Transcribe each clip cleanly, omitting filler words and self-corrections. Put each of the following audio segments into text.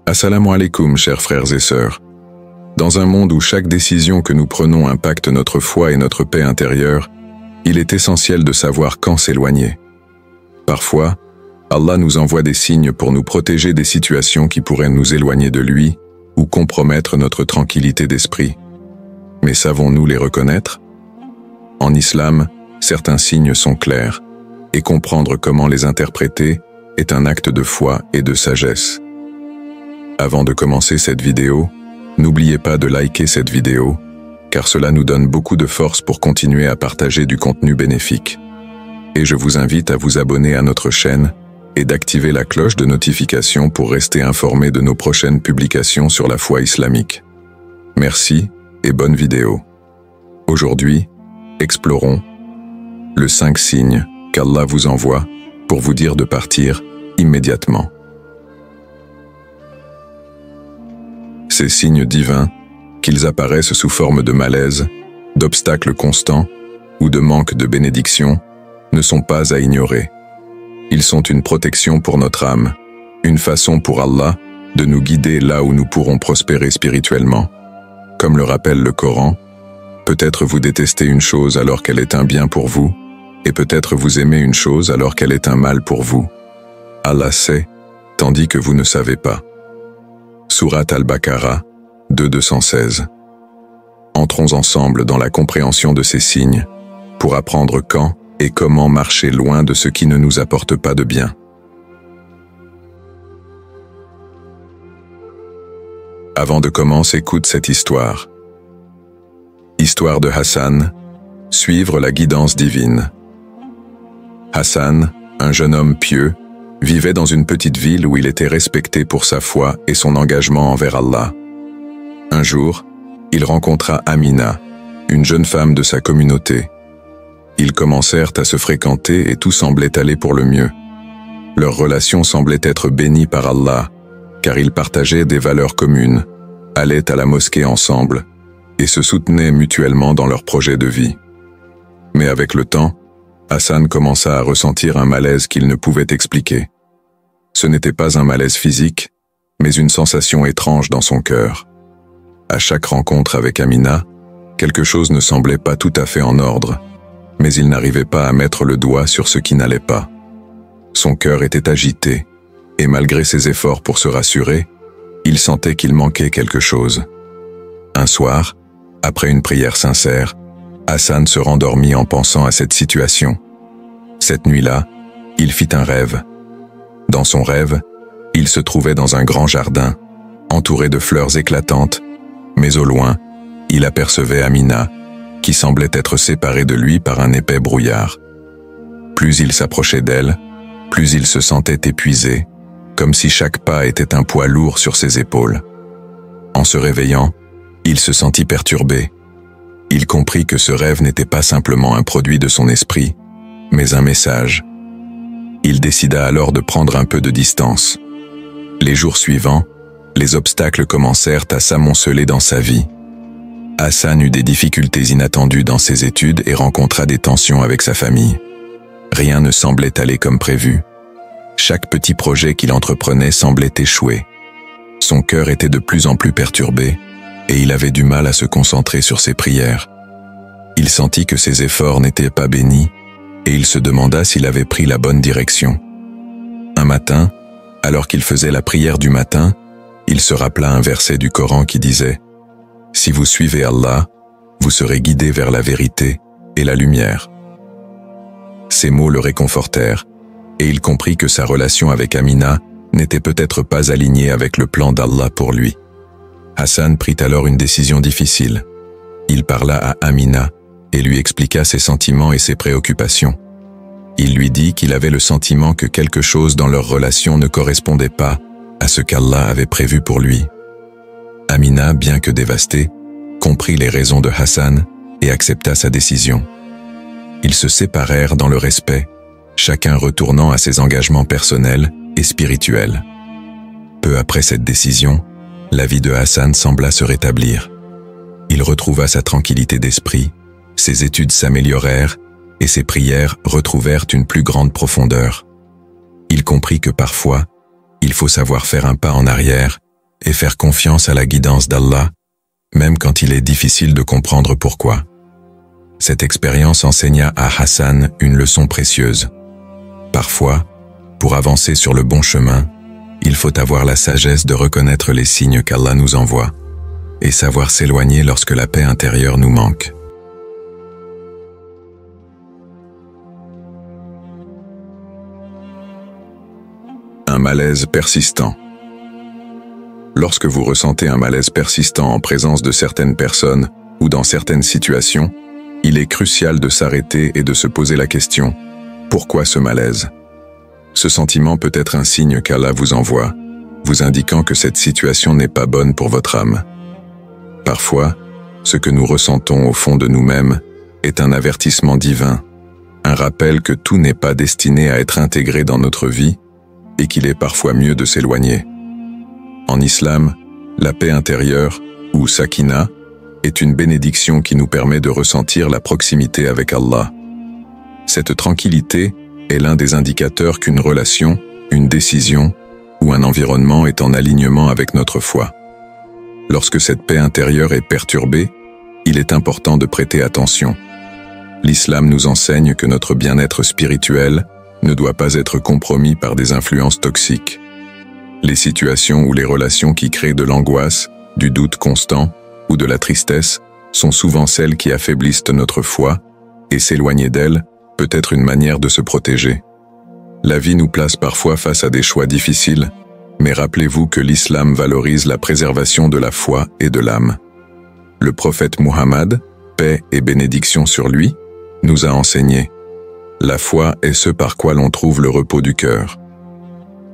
Assalamu alaikum, chers frères et sœurs. Dans un monde où chaque décision que nous prenons impacte notre foi et notre paix intérieure, il est essentiel de savoir quand s'éloigner. Parfois, Allah nous envoie des signes pour nous protéger des situations qui pourraient nous éloigner de lui ou compromettre notre tranquillité d'esprit. Mais savons-nous les reconnaître? En islam, certains signes sont clairs, et comprendre comment les interpréter est un acte de foi et de sagesse. Avant de commencer cette vidéo, n'oubliez pas de liker cette vidéo, car cela nous donne beaucoup de force pour continuer à partager du contenu bénéfique. Et je vous invite à vous abonner à notre chaîne et d'activer la cloche de notification pour rester informé de nos prochaines publications sur la foi islamique. Merci et bonne vidéo. Aujourd'hui, explorons le 5 signes qu'Allah vous envoie pour vous dire de partir immédiatement. Ces signes divins, qu'ils apparaissent sous forme de malaise, d'obstacles constants ou de manque de bénédiction, ne sont pas à ignorer. Ils sont une protection pour notre âme, une façon pour Allah de nous guider là où nous pourrons prospérer spirituellement. Comme le rappelle le Coran, peut-être vous détestez une chose alors qu'elle est un bien pour vous, et peut-être vous aimez une chose alors qu'elle est un mal pour vous. Allah sait, tandis que vous ne savez pas. Sourate Al-Baqarah 2:216. Entrons ensemble dans la compréhension de ces signes, pour apprendre quand et comment marcher loin de ce qui ne nous apporte pas de bien. Avant de commencer, écoute cette histoire. Histoire de Hassan, suivre la guidance divine. Hassan, un jeune homme pieux, vivait dans une petite ville où il était respecté pour sa foi et son engagement envers Allah. Un jour, il rencontra Amina, une jeune femme de sa communauté. Ils commencèrent à se fréquenter et tout semblait aller pour le mieux. Leur relation semblait être bénie par Allah, car ils partageaient des valeurs communes, allaient à la mosquée ensemble et se soutenaient mutuellement dans leurs projets de vie. Mais avec le temps, Hassan commença à ressentir un malaise qu'il ne pouvait expliquer. Ce n'était pas un malaise physique, mais une sensation étrange dans son cœur. À chaque rencontre avec Amina, quelque chose ne semblait pas tout à fait en ordre, mais il n'arrivait pas à mettre le doigt sur ce qui n'allait pas. Son cœur était agité, et malgré ses efforts pour se rassurer, il sentait qu'il manquait quelque chose. Un soir, après une prière sincère, Hassan se rendormit en pensant à cette situation. Cette nuit-là, il fit un rêve. Dans son rêve, il se trouvait dans un grand jardin, entouré de fleurs éclatantes, mais au loin, il apercevait Amina, qui semblait être séparée de lui par un épais brouillard. Plus il s'approchait d'elle, plus il se sentait épuisé, comme si chaque pas était un poids lourd sur ses épaules. En se réveillant, il se sentit perturbé. Il comprit que ce rêve n'était pas simplement un produit de son esprit, mais un message. Il décida alors de prendre un peu de distance. Les jours suivants, les obstacles commencèrent à s'amonceler dans sa vie. Hassan eut des difficultés inattendues dans ses études et rencontra des tensions avec sa famille. Rien ne semblait aller comme prévu. Chaque petit projet qu'il entreprenait semblait échouer. Son cœur était de plus en plus perturbé, et il avait du mal à se concentrer sur ses prières. Il sentit que ses efforts n'étaient pas bénis, et il se demanda s'il avait pris la bonne direction. Un matin, alors qu'il faisait la prière du matin, il se rappela un verset du Coran qui disait « Si vous suivez Allah, vous serez guidés vers la vérité et la lumière. » Ces mots le réconfortèrent, et il comprit que sa relation avec Amina n'était peut-être pas alignée avec le plan d'Allah pour lui. Hassan prit alors une décision difficile. Il parla à Amina et lui expliqua ses sentiments et ses préoccupations. Il lui dit qu'il avait le sentiment que quelque chose dans leur relation ne correspondait pas à ce qu'Allah avait prévu pour lui. Amina, bien que dévastée, comprit les raisons de Hassan et accepta sa décision. Ils se séparèrent dans le respect, chacun retournant à ses engagements personnels et spirituels. Peu après cette décision, la vie de Hassan sembla se rétablir. Il retrouva sa tranquillité d'esprit, ses études s'améliorèrent et ses prières retrouvèrent une plus grande profondeur. Il comprit que parfois, il faut savoir faire un pas en arrière et faire confiance à la guidance d'Allah, même quand il est difficile de comprendre pourquoi. Cette expérience enseigna à Hassan une leçon précieuse. Parfois, pour avancer sur le bon chemin, il faut avoir la sagesse de reconnaître les signes qu'Allah nous envoie et savoir s'éloigner lorsque la paix intérieure nous manque. Un malaise persistant. Lorsque vous ressentez un malaise persistant en présence de certaines personnes ou dans certaines situations, il est crucial de s'arrêter et de se poser la question « Pourquoi ce malaise ?» Ce sentiment peut être un signe qu'Allah vous envoie, vous indiquant que cette situation n'est pas bonne pour votre âme. Parfois, ce que nous ressentons au fond de nous-mêmes est un avertissement divin, un rappel que tout n'est pas destiné à être intégré dans notre vie et qu'il est parfois mieux de s'éloigner. En islam, la paix intérieure, ou sakina, est une bénédiction qui nous permet de ressentir la proximité avec Allah. Cette tranquillité est l'un des indicateurs qu'une relation, une décision ou un environnement est en alignement avec notre foi. Lorsque cette paix intérieure est perturbée, il est important de prêter attention. L'islam nous enseigne que notre bien-être spirituel ne doit pas être compromis par des influences toxiques. Les situations ou les relations qui créent de l'angoisse, du doute constant ou de la tristesse sont souvent celles qui affaiblissent notre foi, et s'éloigner d'elles peut être une manière de se protéger. La vie nous place parfois face à des choix difficiles, mais rappelez-vous que l'islam valorise la préservation de la foi et de l'âme. Le prophète Muhammad, paix et bénédiction sur lui, nous a enseigné « La foi est ce par quoi l'on trouve le repos du cœur ».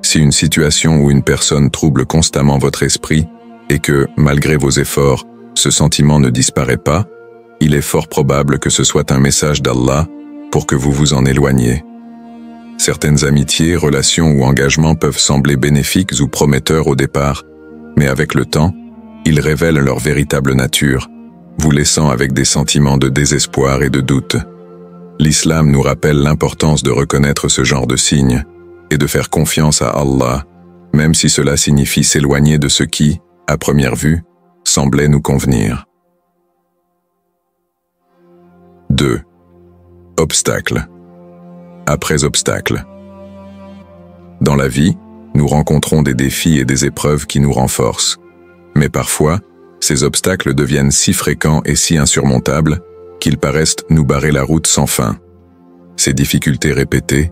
Si une situation ou une personne trouble constamment votre esprit et que, malgré vos efforts, ce sentiment ne disparaît pas, il est fort probable que ce soit un message d'Allah pour que vous vous en éloigniez. Certaines amitiés, relations ou engagements peuvent sembler bénéfiques ou prometteurs au départ, mais avec le temps, ils révèlent leur véritable nature, vous laissant avec des sentiments de désespoir et de doute. L'islam nous rappelle l'importance de reconnaître ce genre de signes et de faire confiance à Allah, même si cela signifie s'éloigner de ce qui, à première vue, semblait nous convenir. 2. Obstacle. Après obstacle. Dans la vie, nous rencontrons des défis et des épreuves qui nous renforcent. Mais parfois, ces obstacles deviennent si fréquents et si insurmontables qu'ils paraissent nous barrer la route sans fin. Ces difficultés répétées,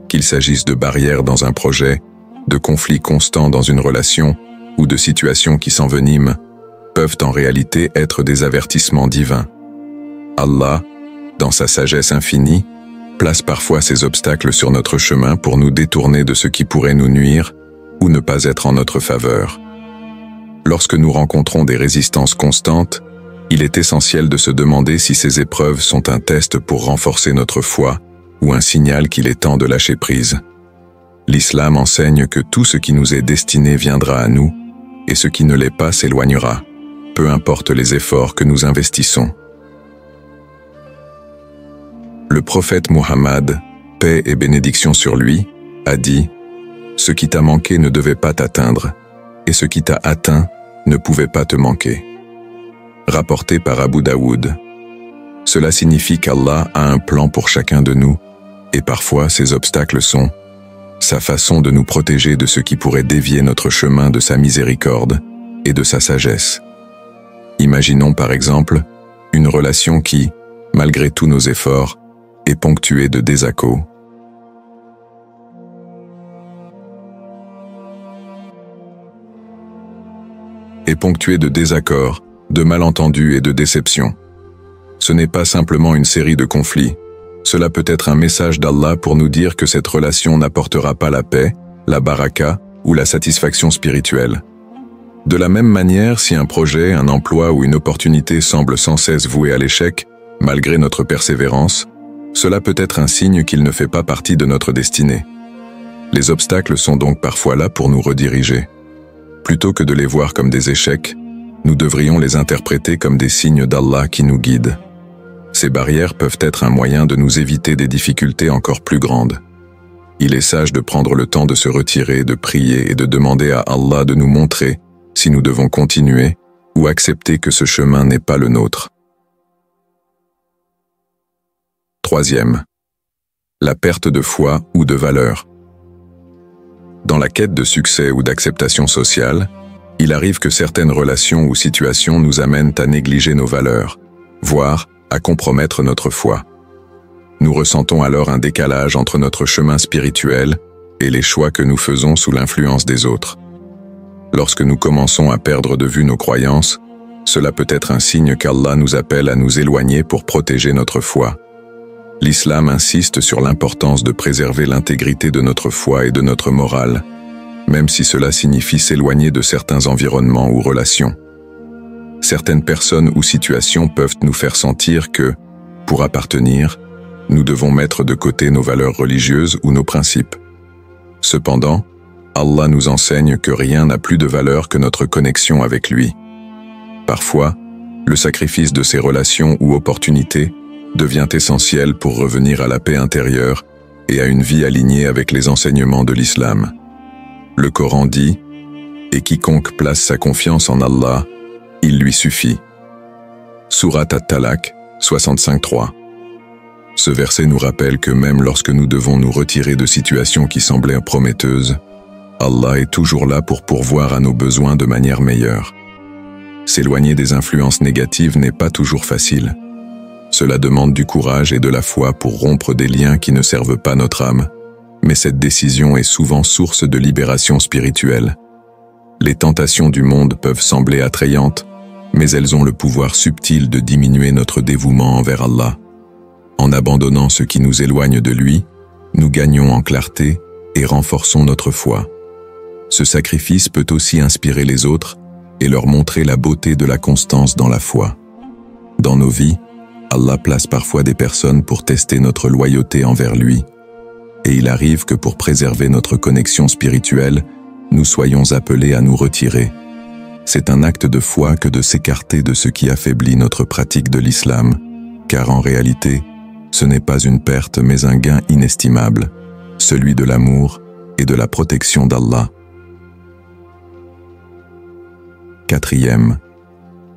qu'il s'agisse de barrières dans un projet, de conflits constants dans une relation ou de situations qui s'enveniment, peuvent en réalité être des avertissements divins. Allah, dans sa sagesse infinie, place parfois ces obstacles sur notre chemin pour nous détourner de ce qui pourrait nous nuire ou ne pas être en notre faveur. Lorsque nous rencontrons des résistances constantes, il est essentiel de se demander si ces épreuves sont un test pour renforcer notre foi ou un signal qu'il est temps de lâcher prise. L'islam enseigne que tout ce qui nous est destiné viendra à nous et ce qui ne l'est pas s'éloignera, peu importe les efforts que nous investissons. Le prophète Muhammad, paix et bénédiction sur lui, a dit « Ce qui t'a manqué ne devait pas t'atteindre, et ce qui t'a atteint ne pouvait pas te manquer. » Rapporté par Abu Daoud. Cela signifie qu'Allah a un plan pour chacun de nous, et parfois ces obstacles sont sa façon de nous protéger de ce qui pourrait dévier notre chemin de sa miséricorde et de sa sagesse. Imaginons par exemple une relation qui, malgré tous nos efforts, est ponctuée de désaccords. De malentendus et de déceptions. Ce n'est pas simplement une série de conflits. Cela peut être un message d'Allah pour nous dire que cette relation n'apportera pas la paix, la baraka ou la satisfaction spirituelle. De la même manière, si un projet, un emploi ou une opportunité semble sans cesse voué à l'échec, malgré notre persévérance, cela peut être un signe qu'il ne fait pas partie de notre destinée. Les obstacles sont donc parfois là pour nous rediriger. Plutôt que de les voir comme des échecs, nous devrions les interpréter comme des signes d'Allah qui nous guident. Ces barrières peuvent être un moyen de nous éviter des difficultés encore plus grandes. Il est sage de prendre le temps de se retirer, de prier et de demander à Allah de nous montrer si nous devons continuer ou accepter que ce chemin n'est pas le nôtre. Troisième, la perte de foi ou de valeur. Dans la quête de succès ou d'acceptation sociale, il arrive que certaines relations ou situations nous amènent à négliger nos valeurs, voire à compromettre notre foi. Nous ressentons alors un décalage entre notre chemin spirituel et les choix que nous faisons sous l'influence des autres. Lorsque nous commençons à perdre de vue nos croyances, cela peut être un signe qu'Allah nous appelle à nous éloigner pour protéger notre foi. L'islam insiste sur l'importance de préserver l'intégrité de notre foi et de notre morale, même si cela signifie s'éloigner de certains environnements ou relations. Certaines personnes ou situations peuvent nous faire sentir que, pour appartenir, nous devons mettre de côté nos valeurs religieuses ou nos principes. Cependant, Allah nous enseigne que rien n'a plus de valeur que notre connexion avec lui. Parfois, le sacrifice de ces relations ou opportunités devient essentiel pour revenir à la paix intérieure et à une vie alignée avec les enseignements de l'islam. Le Coran dit « Et quiconque place sa confiance en Allah, il lui suffit » Surat At-Talaq 65:3. Ce verset nous rappelle que même lorsque nous devons nous retirer de situations qui semblaient prometteuses, Allah est toujours là pour pourvoir à nos besoins de manière meilleure. S'éloigner des influences négatives n'est pas toujours facile. Cela demande du courage et de la foi pour rompre des liens qui ne servent pas notre âme, mais cette décision est souvent source de libération spirituelle. Les tentations du monde peuvent sembler attrayantes, mais elles ont le pouvoir subtil de diminuer notre dévouement envers Allah. En abandonnant ce qui nous éloigne de lui, nous gagnons en clarté et renforçons notre foi. Ce sacrifice peut aussi inspirer les autres et leur montrer la beauté de la constance dans la foi. Dans nos vies, Allah place parfois des personnes pour tester notre loyauté envers lui, et il arrive que pour préserver notre connexion spirituelle, nous soyons appelés à nous retirer. C'est un acte de foi que de s'écarter de ce qui affaiblit notre pratique de l'islam, car en réalité, ce n'est pas une perte mais un gain inestimable, celui de l'amour et de la protection d'Allah. Quatrième,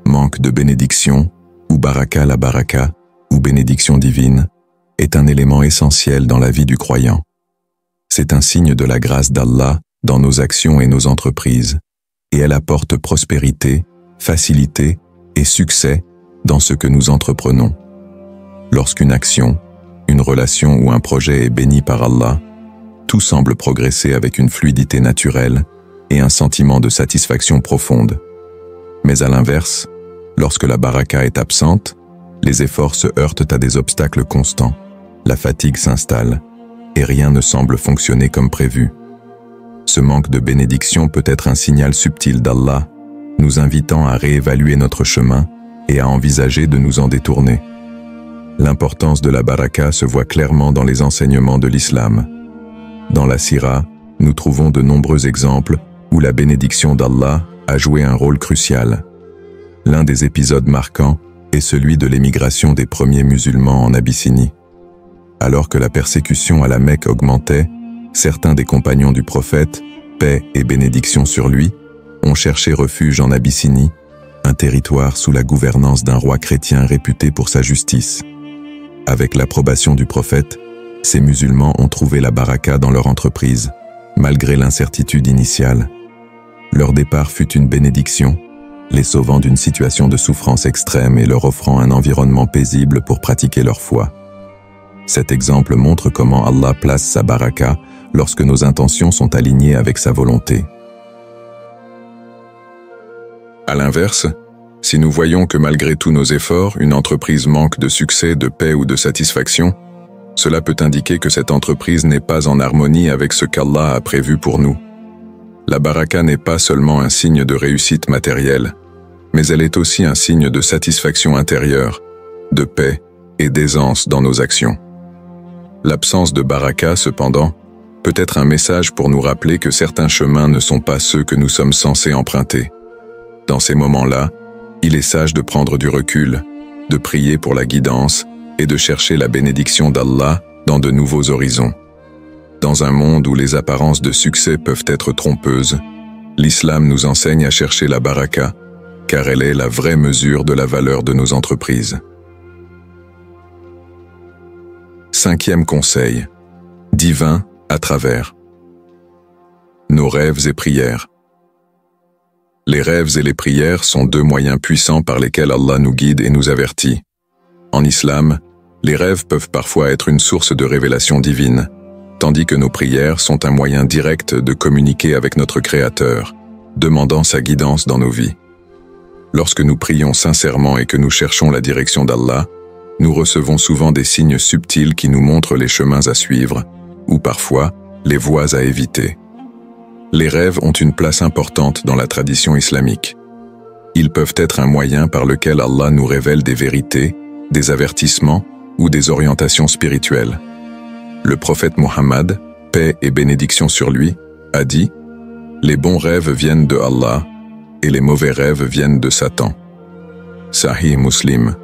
manque de bénédiction, ou baraka. La baraka, ou bénédiction divine, est un élément essentiel dans la vie du croyant. C'est un signe de la grâce d'Allah dans nos actions et nos entreprises, et elle apporte prospérité, facilité et succès dans ce que nous entreprenons. Lorsqu'une action, une relation ou un projet est béni par Allah, tout semble progresser avec une fluidité naturelle et un sentiment de satisfaction profonde. Mais à l'inverse, lorsque la baraka est absente, les efforts se heurtent à des obstacles constants, la fatigue s'installe, et rien ne semble fonctionner comme prévu. Ce manque de bénédiction peut être un signal subtil d'Allah, nous invitant à réévaluer notre chemin et à envisager de nous en détourner. L'importance de la baraka se voit clairement dans les enseignements de l'islam. Dans la Sira, nous trouvons de nombreux exemples où la bénédiction d'Allah a joué un rôle crucial. L'un des épisodes marquants est celui de l'émigration des premiers musulmans en Abyssinie. Alors que la persécution à la Mecque augmentait, certains des compagnons du prophète, paix et bénédiction sur lui, ont cherché refuge en Abyssinie, un territoire sous la gouvernance d'un roi chrétien réputé pour sa justice. Avec l'approbation du prophète, ces musulmans ont trouvé la baraka dans leur entreprise, malgré l'incertitude initiale. Leur départ fut une bénédiction, les sauvant d'une situation de souffrance extrême et leur offrant un environnement paisible pour pratiquer leur foi. Cet exemple montre comment Allah place sa baraka lorsque nos intentions sont alignées avec sa volonté. À l'inverse, si nous voyons que malgré tous nos efforts, une entreprise manque de succès, de paix ou de satisfaction, cela peut indiquer que cette entreprise n'est pas en harmonie avec ce qu'Allah a prévu pour nous. La baraka n'est pas seulement un signe de réussite matérielle, mais elle est aussi un signe de satisfaction intérieure, de paix et d'aisance dans nos actions. L'absence de baraka, cependant, peut être un message pour nous rappeler que certains chemins ne sont pas ceux que nous sommes censés emprunter. Dans ces moments-là, il est sage de prendre du recul, de prier pour la guidance et de chercher la bénédiction d'Allah dans de nouveaux horizons. Dans un monde où les apparences de succès peuvent être trompeuses, L'islam nous enseigne à chercher la baraka, car elle est la vraie mesure de la valeur de nos entreprises. 5e conseil. Divin à travers nos rêves et prières. Les rêves et les prières sont deux moyens puissants par lesquels Allah nous guide et nous avertit. En islam, les rêves peuvent parfois être une source de révélation divine, tandis que nos prières sont un moyen direct de communiquer avec notre Créateur, demandant sa guidance dans nos vies. Lorsque nous prions sincèrement et que nous cherchons la direction d'Allah, nous recevons souvent des signes subtils qui nous montrent les chemins à suivre, ou parfois les voies à éviter. Les rêves ont une place importante dans la tradition islamique. Ils peuvent être un moyen par lequel Allah nous révèle des vérités, des avertissements ou des orientations spirituelles. Le prophète Muhammad, paix et bénédiction sur lui, a dit « Les bons rêves viennent de Allah et les mauvais rêves viennent de Satan ». Sahih Muslim.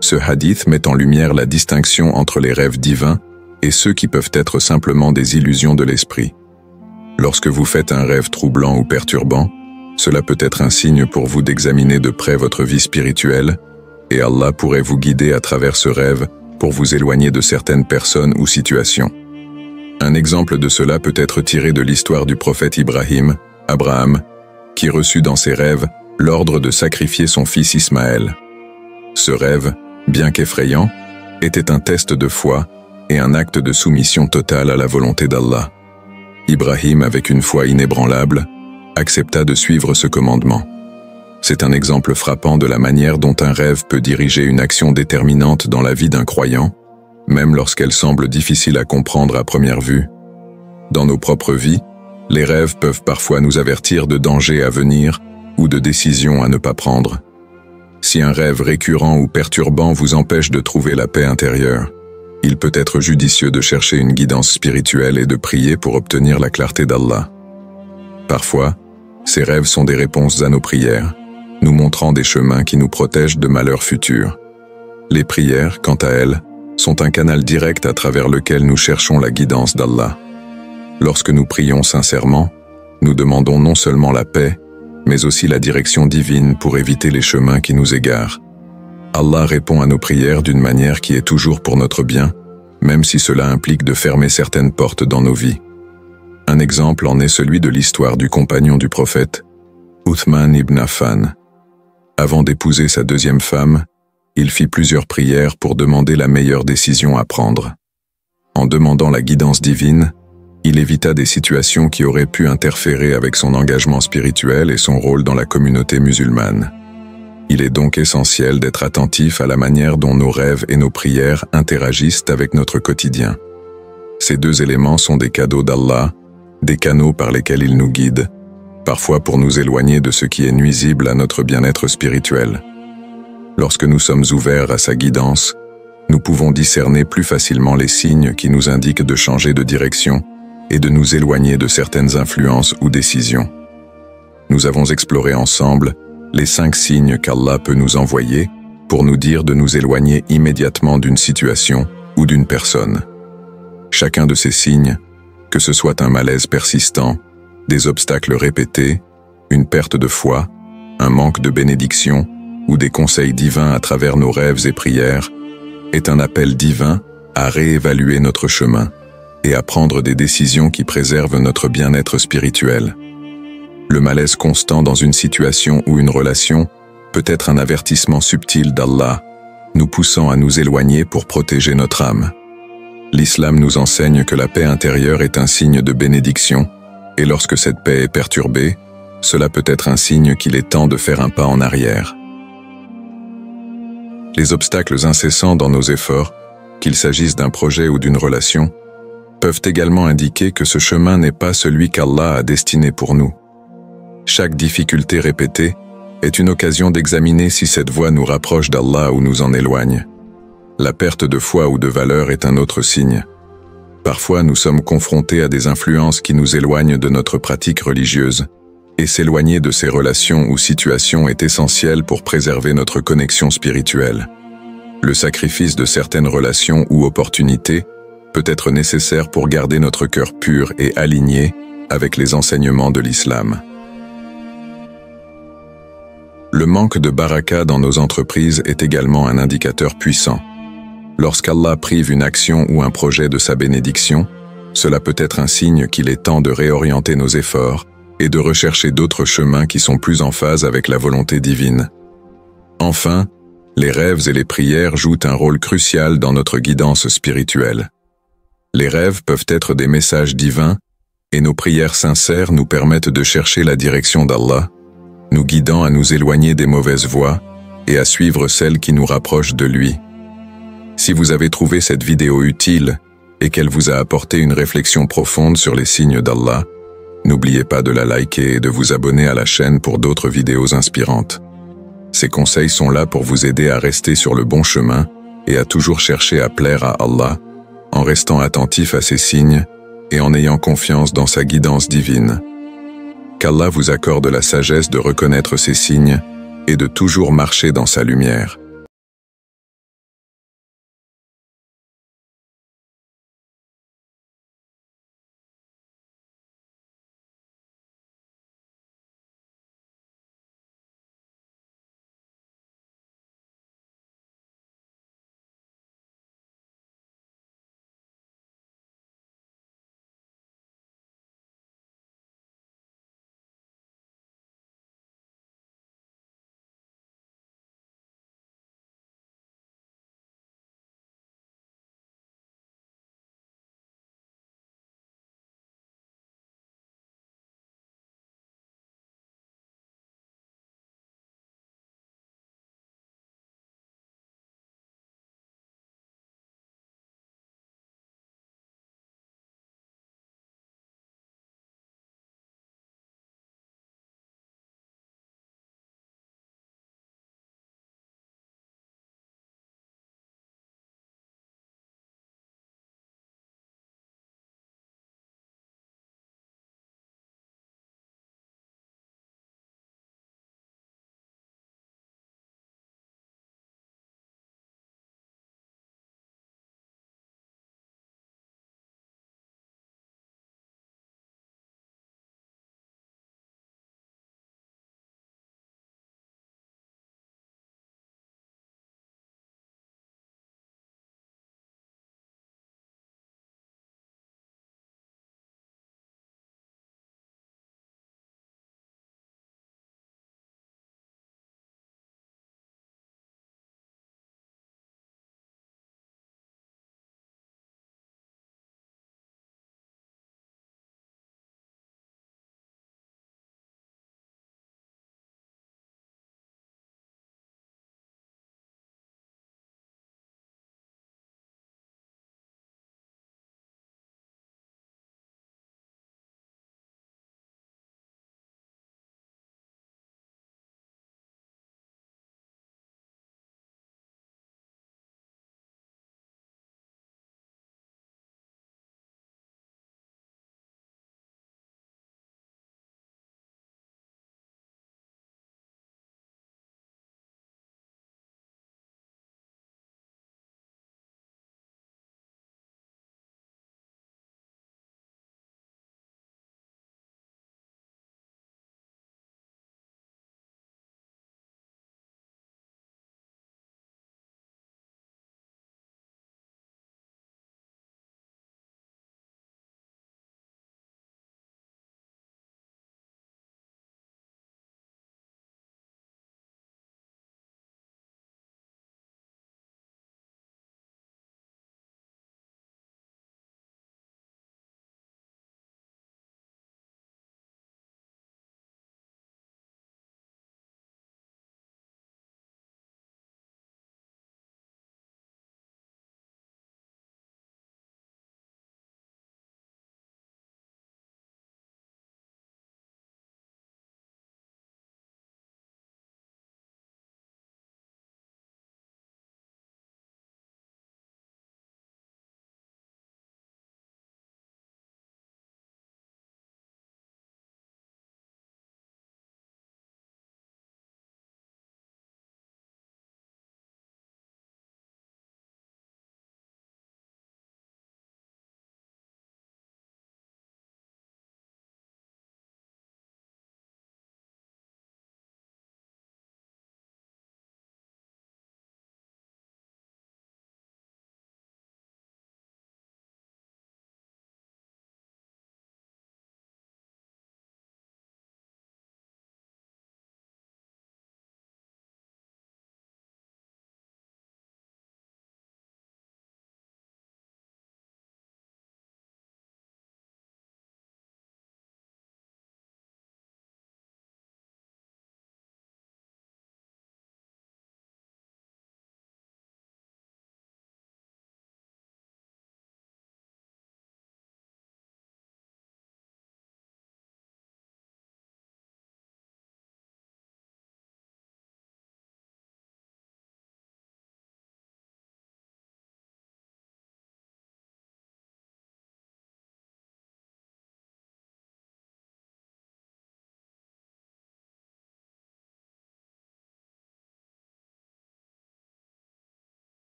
Ce hadith met en lumière la distinction entre les rêves divins et ceux qui peuvent être simplement des illusions de l'esprit. Lorsque vous faites un rêve troublant ou perturbant, cela peut être un signe pour vous d'examiner de près votre vie spirituelle, et Allah pourrait vous guider à travers ce rêve pour vous éloigner de certaines personnes ou situations. Un exemple de cela peut être tiré de l'histoire du prophète Abraham, qui reçut dans ses rêves l'ordre de sacrifier son fils Ismaël. Ce rêve, bien qu'effrayant, était un test de foi et un acte de soumission totale à la volonté d'Allah. Ibrahim, avec une foi inébranlable, accepta de suivre ce commandement. C'est un exemple frappant de la manière dont un rêve peut diriger une action déterminante dans la vie d'un croyant, même lorsqu'elle semble difficile à comprendre à première vue. Dans nos propres vies, les rêves peuvent parfois nous avertir de dangers à venir ou de décisions à ne pas prendre. Si un rêve récurrent ou perturbant vous empêche de trouver la paix intérieure, il peut être judicieux de chercher une guidance spirituelle et de prier pour obtenir la clarté d'Allah. Parfois, ces rêves sont des réponses à nos prières, nous montrant des chemins qui nous protègent de malheurs futurs. Les prières, quant à elles, sont un canal direct à travers lequel nous cherchons la guidance d'Allah. Lorsque nous prions sincèrement, nous demandons non seulement la paix, mais aussi la direction divine pour éviter les chemins qui nous égarent. Allah répond à nos prières d'une manière qui est toujours pour notre bien, même si cela implique de fermer certaines portes dans nos vies. Un exemple en est celui de l'histoire du compagnon du prophète, Uthman ibn Affan. Avant d'épouser sa deuxième femme, il fit plusieurs prières pour demander la meilleure décision à prendre. En demandant la guidance divine, il évita des situations qui auraient pu interférer avec son engagement spirituel et son rôle dans la communauté musulmane. Il est donc essentiel d'être attentif à la manière dont nos rêves et nos prières interagissent avec notre quotidien. Ces deux éléments sont des cadeaux d'Allah, des canaux par lesquels il nous guide, parfois pour nous éloigner de ce qui est nuisible à notre bien-être spirituel. Lorsque nous sommes ouverts à sa guidance, nous pouvons discerner plus facilement les signes qui nous indiquent de changer de direction et de nous éloigner de certaines influences ou décisions. Nous avons exploré ensemble les 5 signes qu'Allah peut nous envoyer pour nous dire de nous éloigner immédiatement d'une situation ou d'une personne. Chacun de ces signes, que ce soit un malaise persistant, des obstacles répétés, une perte de foi, un manque de bénédiction ou des conseils divins à travers nos rêves et prières, est un appel divin à réévaluer notre chemin et à prendre des décisions qui préservent notre bien-être spirituel. Le malaise constant dans une situation ou une relation peut être un avertissement subtil d'Allah, nous poussant à nous éloigner pour protéger notre âme. L'islam nous enseigne que la paix intérieure est un signe de bénédiction, et lorsque cette paix est perturbée, cela peut être un signe qu'il est temps de faire un pas en arrière. Les obstacles incessants dans nos efforts, qu'il s'agisse d'un projet ou d'une relation, peuvent également indiquer que ce chemin n'est pas celui qu'Allah a destiné pour nous. Chaque difficulté répétée est une occasion d'examiner si cette voie nous rapproche d'Allah ou nous en éloigne. La perte de foi ou de valeur est un autre signe. Parfois, nous sommes confrontés à des influences qui nous éloignent de notre pratique religieuse, et s'éloigner de ces relations ou situations est essentiel pour préserver notre connexion spirituelle. Le sacrifice de certaines relations ou opportunités peut être nécessaire pour garder notre cœur pur et aligné avec les enseignements de l'islam. Le manque de baraka dans nos entreprises est également un indicateur puissant. Lorsqu'Allah prive une action ou un projet de sa bénédiction, cela peut être un signe qu'il est temps de réorienter nos efforts et de rechercher d'autres chemins qui sont plus en phase avec la volonté divine. Enfin, les rêves et les prières jouent un rôle crucial dans notre guidance spirituelle. Les rêves peuvent être des messages divins et nos prières sincères nous permettent de chercher la direction d'Allah, nous guidant à nous éloigner des mauvaises voies et à suivre celles qui nous rapprochent de lui. Si vous avez trouvé cette vidéo utile et qu'elle vous a apporté une réflexion profonde sur les signes d'Allah, n'oubliez pas de la liker et de vous abonner à la chaîne pour d'autres vidéos inspirantes. Ces conseils sont là pour vous aider à rester sur le bon chemin et à toujours chercher à plaire à Allah, en restant attentif à ses signes et en ayant confiance dans sa guidance divine. Qu'Allah vous accorde la sagesse de reconnaître ces signes et de toujours marcher dans sa lumière.